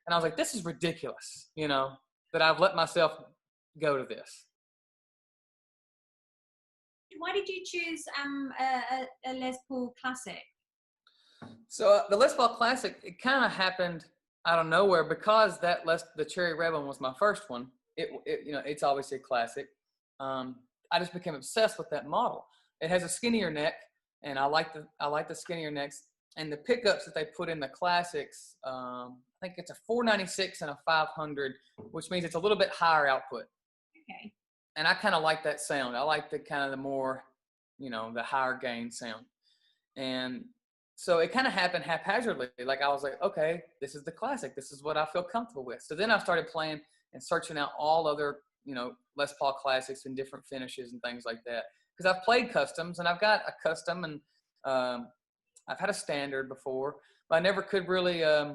And I was like, this is ridiculous, you know, that I've let myself go to this. Why did you choose a Les Paul Classic? So the Les Paul Classic, it kind of happened out of nowhere because the Cherry Red one was my first one. You know, it's obviously a classic. I just became obsessed with that model. It has a skinnier neck, and I like the skinnier necks. And the pickups that they put in the classics, I think it's a 496 and a 500, which means it's a little bit higher output. Okay. And I kind of like that sound. I like the kind of the more, you know, the higher gain sound. And so it kind of happened haphazardly. Like I was like, okay, this is the classic. This is what I feel comfortable with. So then I started playing and searching out all other, you know, Les Paul classics and different finishes and things like that. Because I've played customs, and I've got a custom, and I've had a standard before, but I never could really, I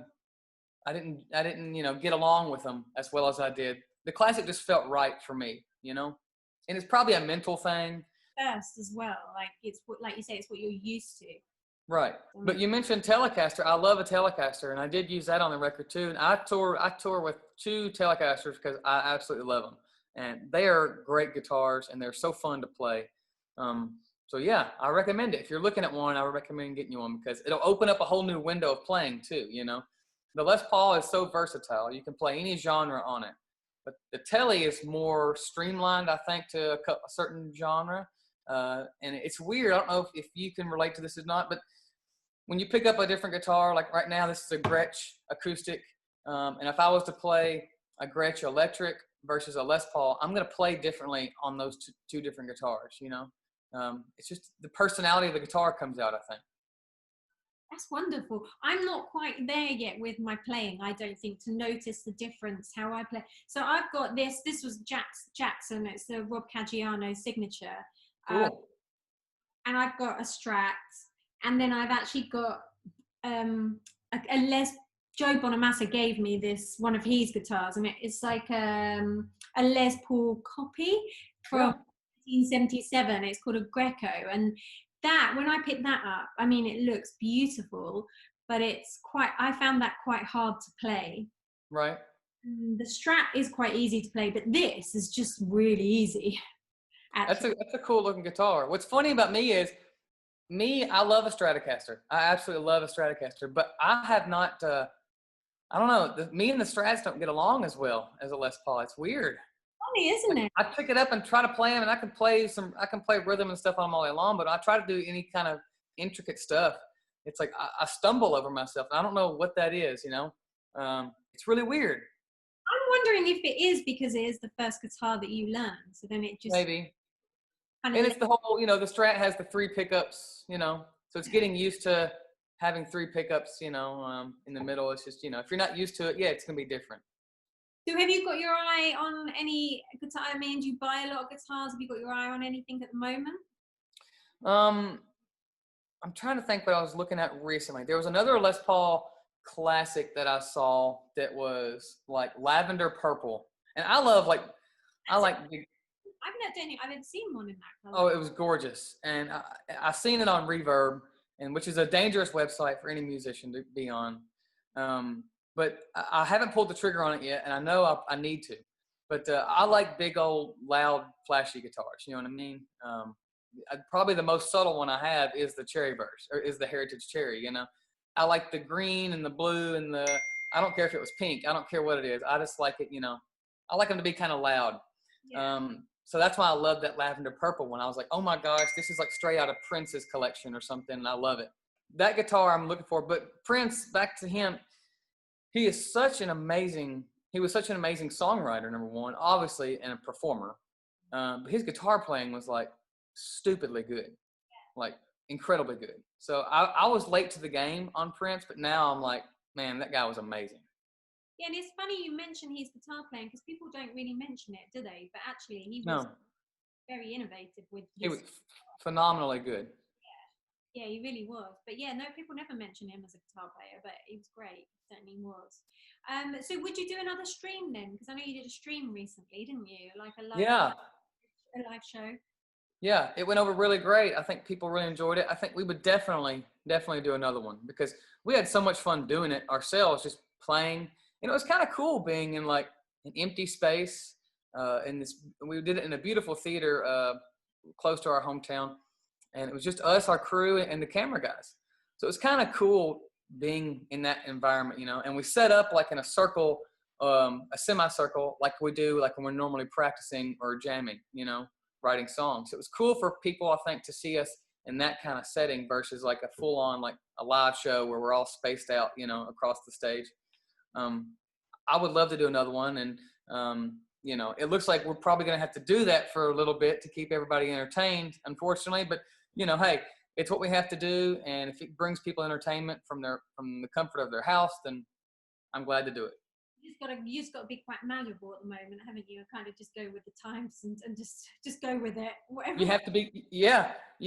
didn't, you know, get along with them as well as I did. The classic just felt right for me, you know, and it's probably a mental thing. First as well, like it's what, like you say, it's what you're used to. Right. But you mentioned Telecaster. I love a Telecaster, and I did use that on the record too. And I tour with 2 Telecasters because I absolutely love them, and they are great guitars, and they're so fun to play. So yeah, I recommend it. If you're looking at one, I would recommend getting you one because it'll open up a whole new window of playing too, you know. The Les Paul is so versatile. You can play any genre on it. But the Tele is more streamlined, I think, to a certain genre. And it's weird. I don't know if you can relate to this or not, but when you pick up a different guitar, like right now, this is a Gretsch acoustic. And if I was to play a Gretsch electric versus a Les Paul, I'm going to play differently on those two different guitars, you know. It's just the personality of the guitar comes out, I think. That's wonderful. I'm not quite there yet with my playing, I don't think, to notice the difference, how I play. So I've got this was Jackson, it's the Rob Caggiano signature. Cool. And I've got a Strat, and then I've actually got a Joe Bonamassa gave me this, one of his guitars, and it's like a Les Paul copy from 1977. It's called a Greco, and that, when I picked that up, I mean, it looks beautiful, but I found that quite hard to play. Right. The Strat is quite easy to play, but this is just really easy. That's a cool looking guitar. What's funny about me is, I love a Stratocaster. I absolutely love a Stratocaster, but I have not, I don't know, me and the Strats don't get along as well as a Les Paul. It's weird. Funny, isn't it? I pick it up and try to play them, and I can play rhythm and stuff on them all day long, but I try to do any kind of intricate stuff. It's like I stumble over myself. I don't know what that is, you know. It's really weird. I'm wondering if it is because it is the first guitar that you learned, so then it just maybe. And it's the whole, you know, the Strat has the 3 pickups, you know, so it's getting used to having 3 pickups, you know, in the middle. It's just, you know, if you're not used to it, yeah, it's gonna be different. So have you got your eye on any guitar? I mean, do you buy a lot of guitars? Have you got your eye on anything at the moment? I'm trying to think what I was looking at recently. There was another Les Paul classic that I saw that was like lavender purple, and I like big. I haven't seen one in that color. Oh, it was gorgeous, and I've seen it on Reverb, and which is a dangerous website for any musician to be on. But I haven't pulled the trigger on it yet, and I know I need to. But I like big old loud flashy guitars. You know what I mean? Probably the most subtle one I have is the Cherry Burst, or is the Heritage Cherry. You know, I like the green and the blue and I don't care if it was pink. I don't care what it is. I just like it. You know, I like them to be kind of loud. Yeah. So that's why I love that lavender purple one. I was like, oh my gosh, this is like straight out of Prince's collection or something, and I love it. That guitar I'm looking for. But Prince, back to him, he was such an amazing songwriter, number one, obviously, and a performer. But his guitar playing was like stupidly good, like incredibly good. So I was late to the game on Prince, but now I'm like, man, that guy was amazing. Yeah, and it's funny you mention his guitar playing because people don't really mention it, do they? But actually, he was very innovative with his... He was phenomenally good. Yeah, he really was. But yeah, no, people never mention him as a guitar player, but he was great. He certainly was. So would you do another stream then? Because I know you did a stream recently, didn't you? Like a live show. Yeah, it went over really great. I think people really enjoyed it. I think we would definitely do another one because we had so much fun doing it ourselves, just playing it was kind of cool being in like an empty space. We did it in a beautiful theater close to our hometown, and it was just us, our crew, and the camera guys. So it was kind of cool being in that environment, and we set up like in a circle, a semicircle, like we do like when we're normally practicing or jamming, writing songs. It was cool for people, I think, to see us in that kind of setting versus like a full on, like a live show where we're all spaced out, across the stage. I would love to do another one. And, it looks like we're probably going to have to do that for a little bit to keep everybody entertained, unfortunately, but hey, it's what we have to do. And if it brings people entertainment from the comfort of their house, then I'm glad to do it. You just got to be quite malleable at the moment, haven't you? Kind of just go with the times and just go with it. Whatever. You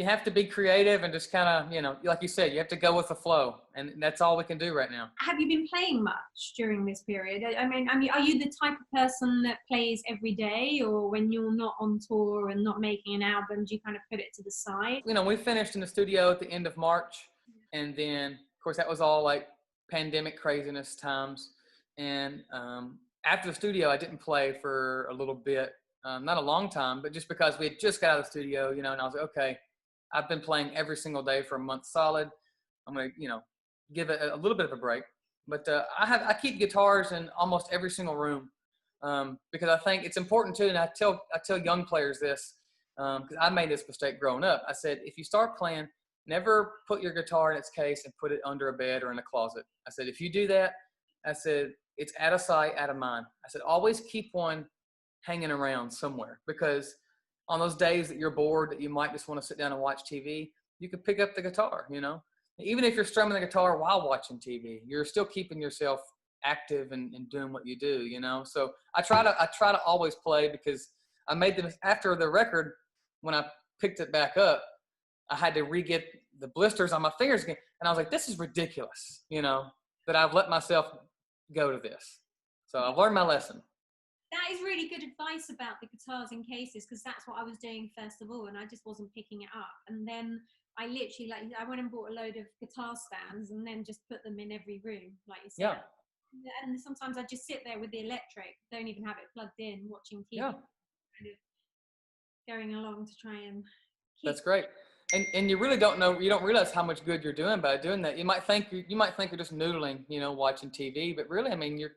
have to be creative and just kind of, like you said, you have to go with the flow, and that's all we can do right now. Have you been playing much during this period? I mean, are you the type of person that plays every day, or when you're not on tour and not making an album, do you kind of put it to the side? We finished in the studio at the end of March, and then of course that was all like pandemic craziness times. And after the studio, I didn't play for a little bit, not a long time, but just because we had just got out of the studio, and I was like, okay, I've been playing every single day for a month solid. I'm going to, give it a little bit of a break. But I keep guitars in almost every single room because I think it's important too. And I tell young players this because I made this mistake growing up. I said, if you start playing, never put your guitar in its case and put it under a bed or in a closet. I said, if you do that, I said, it's out of sight, out of mind. I said, always keep one hanging around somewhere, because on those days that you're bored, that you might just want to sit down and watch TV, you can pick up the guitar, Even if you're strumming the guitar while watching TV, you're still keeping yourself active and doing what you do, So I try to always play, because I made them after the record. When I picked it back up, I had to re-get the blisters on my fingers again. And I was like, this is ridiculous, that I've let myself go to this. So I've learned my lesson. That is really good advice about the guitars in cases, because that's what I was doing first of all, and I just wasn't picking it up. And then I literally, I went and bought a load of guitar stands and then just put them in every room, like you said. Yeah. And sometimes I just sit there with the electric, don't even have it plugged in, watching TV, kind of going along to try and keep. That's great. And you really don't know, you don't realize how much good you're doing by doing that. You might think you're just noodling, watching TV, but really, I mean, you're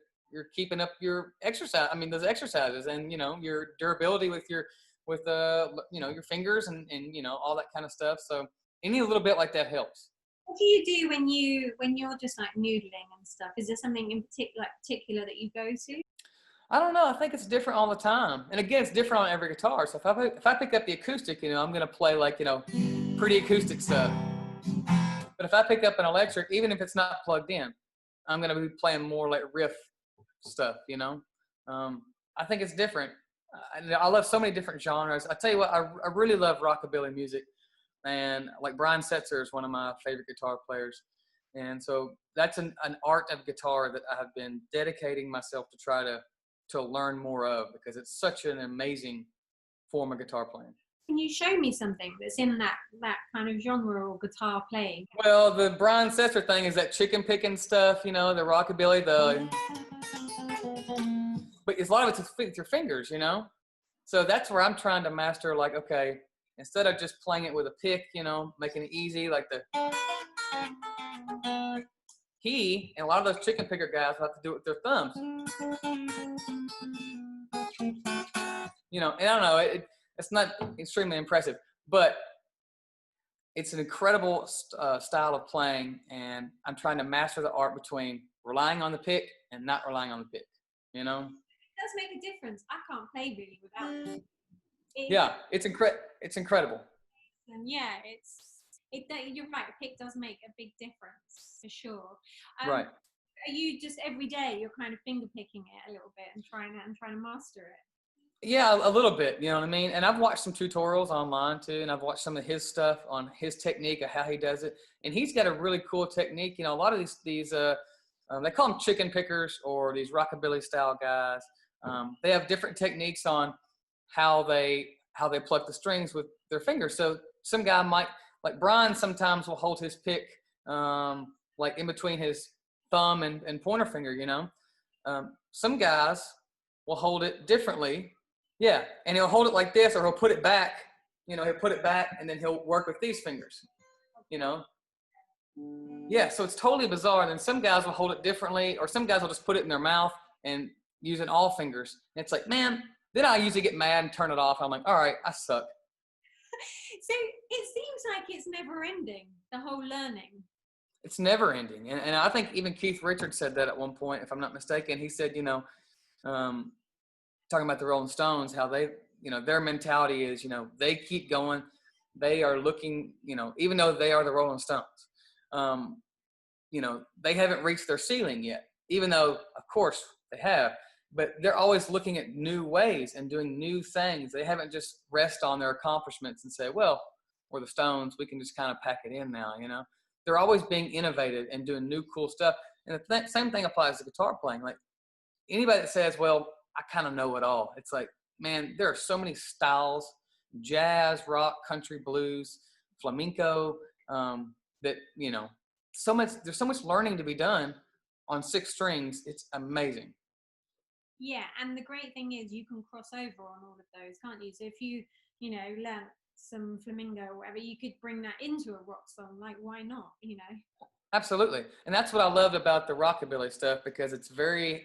keeping up your exercise. I mean, those exercises and, your durability with your fingers and all that kind of stuff. So any little bit like that helps. What do you do when you're just like noodling and stuff? Is there something in particular that you go to? I don't know. I think it's different all the time. And again, it's different on every guitar. So if I pick up the acoustic, I'm going to play like, pretty acoustic stuff. But if I pick up an electric, even if it's not plugged in, I'm going to be playing more like riff stuff, I think it's different. I love so many different genres. I tell you what, I really love rockabilly music. And like Brian Setzer is one of my favorite guitar players. And so that's an art of guitar that I have been dedicating myself to try to learn more of, because it's such an amazing form of guitar playing. Can you show me something that's in that kind of genre or guitar playing? Well, the Brian Setzer thing is that chicken picking stuff, the rockabilly, but a lot of it's with your fingers, So that's where I'm trying to master, like, okay, instead of just playing it with a pick, making it easy, like and a lot of those chicken picker guys have to do it with their thumbs. And I don't know, it's not extremely impressive, but it's an incredible style of playing, and I'm trying to master the art between relying on the pick and not relying on the pick, It does make a difference. I can't play really without it. Yeah, it's incredible. And yeah, you're right, a pick does make a big difference, for sure. Right. Are you just every day you're kind of finger picking it a little bit and trying to master it? Yeah, a little bit, you know what I mean? And I've watched some tutorials online too, and I've watched some of his stuff on his technique of how he does it. And he's got a really cool technique. A lot of these they call them chicken pickers, or these rockabilly style guys. They have different techniques on how they pluck the strings with their fingers. So some guy might, like Brian sometimes will hold his pick like in between his thumb and pointer finger, Some guys will hold it differently. Yeah. And he'll hold it like this, or he'll put it back, he'll put it back and then he'll work with these fingers, Yeah. So it's totally bizarre. And then some guys will hold it differently, or some guys will just put it in their mouth and using all fingers. And it's like, man, then I usually get mad and turn it off. I'm like, all right, I suck. So it seems like it's never ending, the whole learning. It's never ending. And I think even Keith Richards said that at one point, if I'm not mistaken. He said, talking about the Rolling Stones, how they, their mentality is, they keep going. They are looking, even though they are the Rolling Stones, they haven't reached their ceiling yet, even though, of course, they have. But they're always looking at new ways and doing new things. They haven't just rest on their accomplishments and say, well, we're the Stones. We can just kind of pack it in now, They're always being innovative and doing new cool stuff. And the same thing applies to guitar playing. Like anybody that says, well, I kind of know it all. It's like, man, there are so many styles, jazz, rock, country, blues, flamenco, that, there's so much learning to be done on 6 strings. It's amazing. Yeah, and the great thing is you can cross over on all of those, can't you? So if you, learn some flamenco or whatever, you could bring that into a rock song. Like, why not, Absolutely. And that's what I loved about the rockabilly stuff, because it's very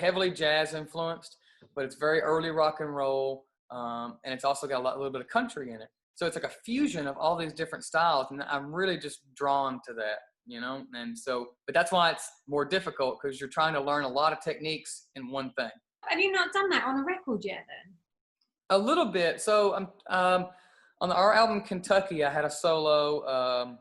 heavily jazz influenced, but it's very early rock and roll. And it's also got a little bit of country in it. So it's like a fusion of all these different styles. And I'm really just drawn to that. And so, but that's why it's more difficult, because you're trying to learn a lot of techniques in one thing. Have you not done that on a record yet then? A little bit. So on our album Kentucky, I had a solo.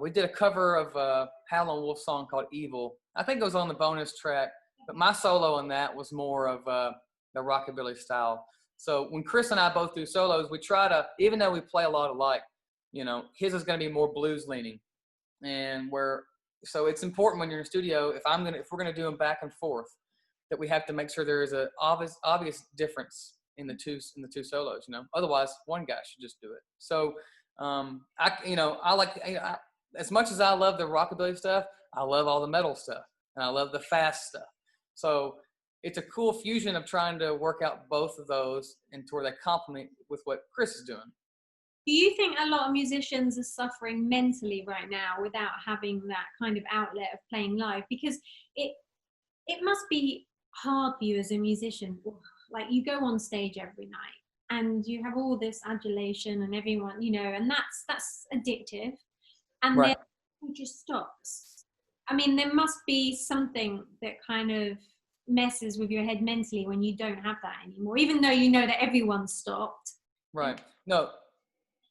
We did a cover of a Howlin' Wolf song called Evil. I think it was on the bonus track, but my solo on that was more of the rockabilly style. So when Chris and I both do solos, we try to, even though we play a lot alike, his is going to be more blues leaning. And so it's important when you're in the studio, if we're going to do them back and forth, that we have to make sure there is a obvious difference in the two solos, otherwise one guy should just do it. So, I like, as much as I love the rockabilly stuff, I love all the metal stuff and I love the fast stuff. So it's a cool fusion of trying to work out both of those and to where they complement with what Chris is doing. Do you think a lot of musicians are suffering mentally right now without having that kind of outlet of playing live? Because it must be hard for you as a musician. Like, you go on stage every night and you have all this adulation and everyone, and that's addictive. And right. Then it just stops. I mean, there must be something that kind of messes with your head mentally when you don't have that anymore, even though you know that everyone's stopped. Right. No,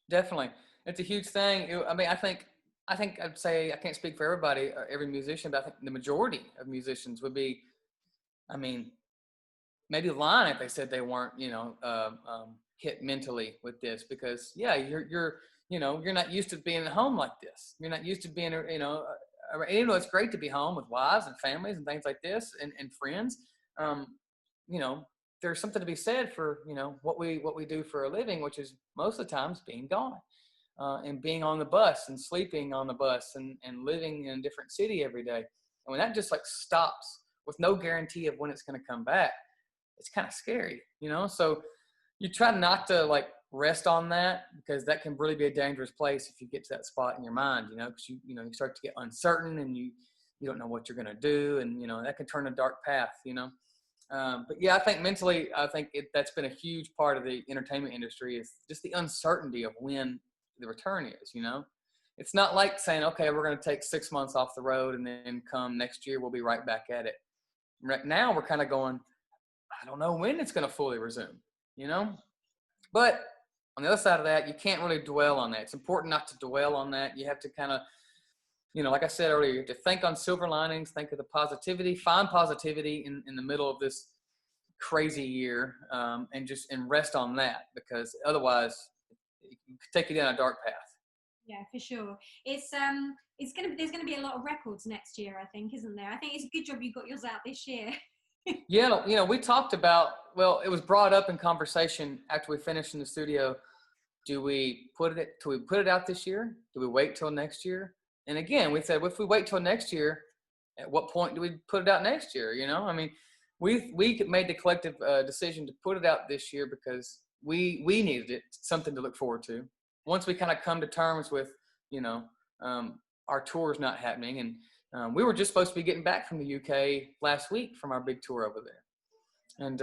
definitely. It's a huge thing. I mean, I think I'd say, I can't speak for everybody, or every musician, but I think the majority of musicians would be, maybe lying if they said they weren't, hit mentally with this, because you're not used to being at home like this. You're not used to being, it's great to be home with wives and families and things like this and friends. There's something to be said for, what we do for a living, which is most of the times being gone, and being on the bus and sleeping on the bus and living in a different city every day. And when that just like stops with no guarantee of when it's going to come back, it's kind of scary, so you try not to like rest on that, because that can really be a dangerous place if you get to that spot in your mind, because you start to get uncertain and you don't know what you're going to do. And, that can turn a dark path, but yeah, I think mentally, that's been a huge part of the entertainment industry, is just the uncertainty of when the return is, It's not like saying, okay, we're going to take 6 months off the road and then come next year, we'll be right back at it. Right now we're kind of going, I don't know when it's going to fully resume, but on the other side of that, you can't really dwell on that. It's important not to dwell on that. You have to kind of, like I said earlier, you have to think on silver linings, think of the positivity, find positivity in the middle of this crazy year, and rest on that, because otherwise it can take you down a dark path. Yeah, for sure. There's going to be a lot of records next year, I think, isn't there? I think it's a good job you got yours out this year. Yeah, we talked about, it was brought up in conversation after we finished in the studio. Do we put it out this year? Do we wait till next year? And again, we said, if we wait till next year at what point do we put it out next year? You know, I mean, we made the collective decision to put it out this year because we needed it, something to look forward to. Once we kind of come to terms with, you know, our tours not happening, and we were just supposed to be getting back from the UK last week from our big tour over there, and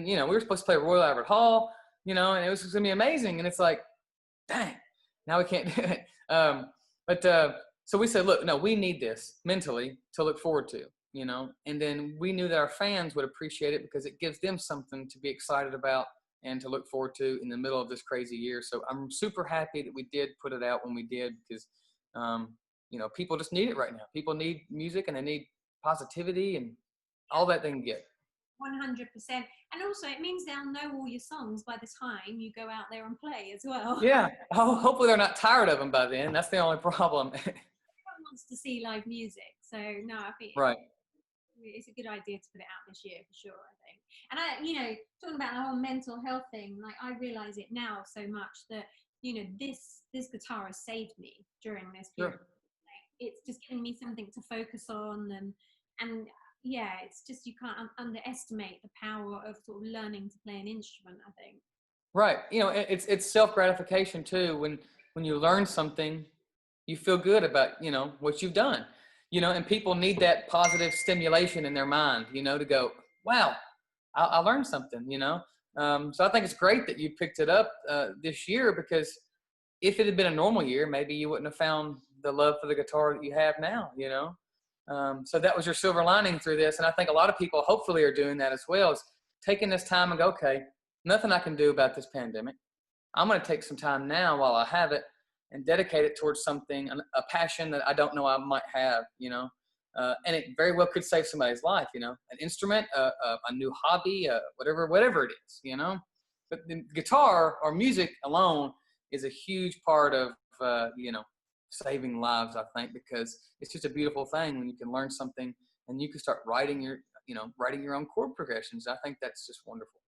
you know, we were supposed to play Royal Albert Hall, you know, and it was gonna be amazing, and it's like, dang, now we can't do it. So we said, look, no, we need this mentally to look forward to, you know, and then we knew that our fans would appreciate it because it gives them something to be excited about and to look forward to in the middle of this crazy year. So I'm super happy that we did put it out when we did, because, you know, people just need it right now. People need music, and they need positivity and all that they can get. 100%. And also it means they'll know all your songs by the time you go out there and play as well. Yeah. Hopefully they're not tired of them by then. That's the only problem. Everyone wants to see live music. So no, I think Right. it's a good idea to put it out this year for sure, I think. And I, you know, talking about the whole mental health thing, like I realize it now so much that, you know, this guitar has saved me during this period. Sure. Like, it's just giving me something to focus on, and yeah, it's just, you can't underestimate the power of sort of learning to play an instrument, I think. Right. You know, it's self-gratification too. When you learn something, you feel good about, you know, what you've done, you know, and people need that positive stimulation in their mind, you know, to go, wow, I learned something, you know? So I think it's great that you picked it up this year, because if it had been a normal year, maybe you wouldn't have found the love for the guitar that you have now, you know? So that was your silver lining through this. And I think a lot of people hopefully are doing that as well, is taking this time and go, okay, nothing I can do about this pandemic. I'm going to take some time now while I have it and dedicate it towards something, a passion that I don't know I might have, you know? And it very well could save somebody's life, you know, an instrument, a new hobby, whatever it is, you know? But the guitar or music alone is a huge part of, you know, saving lives, I think, because it's just a beautiful thing when you can learn something and you can start writing your own chord progressions. I think that's just wonderful.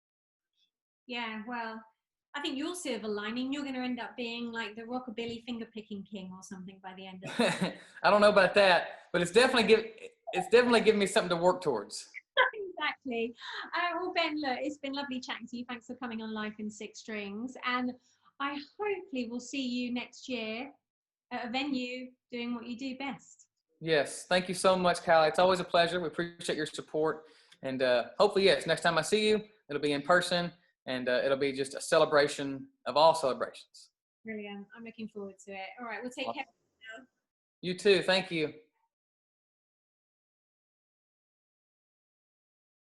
Yeah, well, I think your silver lining, you're going to end up being like the rockabilly finger picking king or something by the end of it. I don't know about that, but it's definitely giving me something to work towards. Exactly. Well, Ben, look, it's been lovely chatting to you. Thanks for coming on Life in Six Strings, and I hopefully will see you next year at a venue doing what you do best. Yes, thank you so much, Kylie. It's always a pleasure. We appreciate your support, and hopefully, yes, next time I see you, it'll be in person, and it'll be just a celebration of all celebrations. Brilliant. I'm looking forward to it. All right, we'll take care now. You too. Thank you.